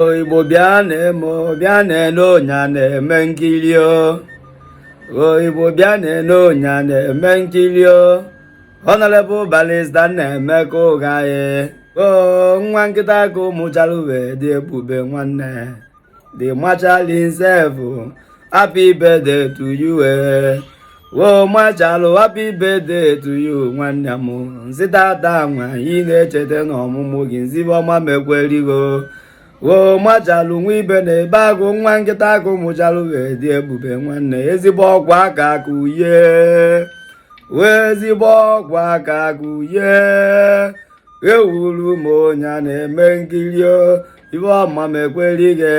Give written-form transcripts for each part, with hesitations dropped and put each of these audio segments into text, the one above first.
Igbo bịa na-ene ọnya na-eme nkiri Igbo bịa na-ene ọnya na-eme nkiri Honorable Barrister na-Emeka Ụghaghị nwa nkịta ka ụmụchalụ wee dị ebube nwanne the marshal himself happy birthday to you machalụ happy birthday to you nwanne m nsị tata nwa ị na-echeta n'ọmụmụ gị nzibe ọma mekwerigo machalụ nwa ibe na-ebe agụ nwa nkịta agụ mụchalụ wee dị ebube nwanne ezigbo ọgwụ aka aka uye ezigbo ọgwụ aka aka uye ewuru m onye na-eme nkiri ibe ọma mekwerigo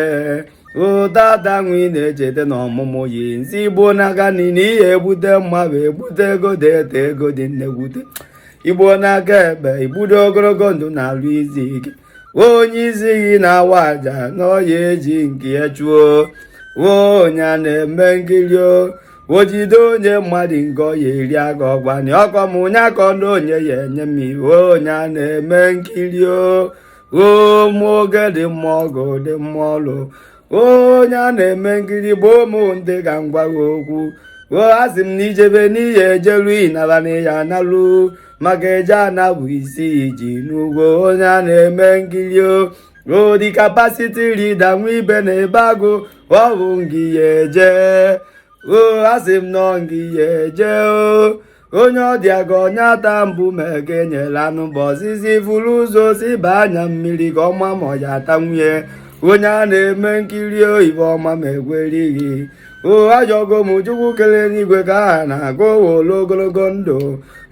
tata nwa ị na-echeta n'ọmụmụ yi nsi igbo n'aka niile ihe ebute mmadụ ebute ego dị ete ego dị nnegwute igbo n'aka ekpe igbudo ogologo ndụ na-alụ izi ike onye isi gị na-awa aja n'ọya eji nke ya chụọ onye a na-eme nkiri ojide onye mmadụ nke ọya eri aka ọgbani ọkọm onye akọ na onye ya enye m iwe onye a na-eme nkiri ụmụ oge dị mma ọgụ dị mma ọlụ onye a na-eme nkiri bụ ụmụ ndị ga ngwa gị okwu asị m na ijebe n'ihe ejeru ịnara na ya analụ maka eje anabụ isi iji n'ugwo onye a na-eme nkiri the capacity leader nwa ibe na ebe agụ ọhụ ngị ya eje asị m nọ ngị ya eje onye ọ dị aga onye ata mbụ ma ekenyela anụ bụ ọzizi furu ụzọ si ba anya mmiri ka ọma ma ọ ya ata nwunye onye a na-eme nkiri oyibo ọma ma egwerighị ajọgo m chukwu kelee n'igwe ka aha na-agụ wolo ogologo ndụ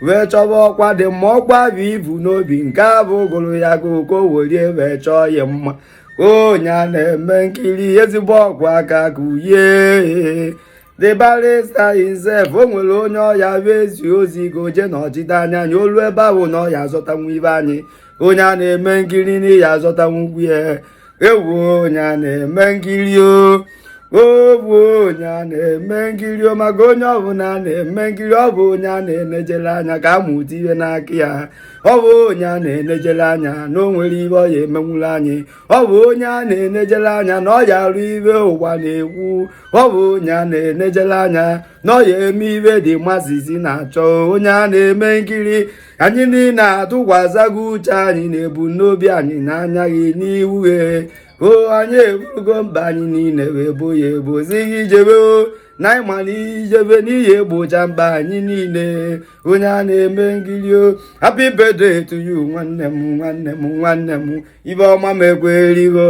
wee chọba ọkwa dị mma ọkwa bụ ibu n'obi nke a bụ ogolo ya ka oko werie wee chọọ ya mma onye a na-eme nkiri ezigbo ọgwụ aka ka uye the barrister himself o nwere onye ọya bụ ezi ozi ka oje na ọchịta anya anya olu ebe ahụ na ọya azọtanwu ibe anyị onye a na-eme nkiri n'ihi azọtanwu ugwu ya ewu onye a na-eme nkiri bụ onye a na-eme nkiri maka onye ọbụla na-eme nkiri ọ bụ onye a na-enejere anya ka amụta ihe n'aka ya ọ bụ onye a na-enejere anya na o nwere ibe ọ ya emenwuru anyị ọ bụ onye a na-enejere anya na ọ ya arụ ibe ụwa na-ekwu ọ bụ onye a na-enejere anya na ọ ya eme ibe dị mmasịzi na-achọ onye a na-eme nkiri anyị niile atụkwasịgo uche anyị na ebumnobi anyị n'anya gị n'ihu anyị eburugo mba anyị niile wee bo ya ebozighị ijebe na ịma na ijebe n'ihi egbocha mba anyị niile onye a na-eme nkiri happy birthday to you nwanne m nwanne m nwanne m ibe ọma m ekwerigo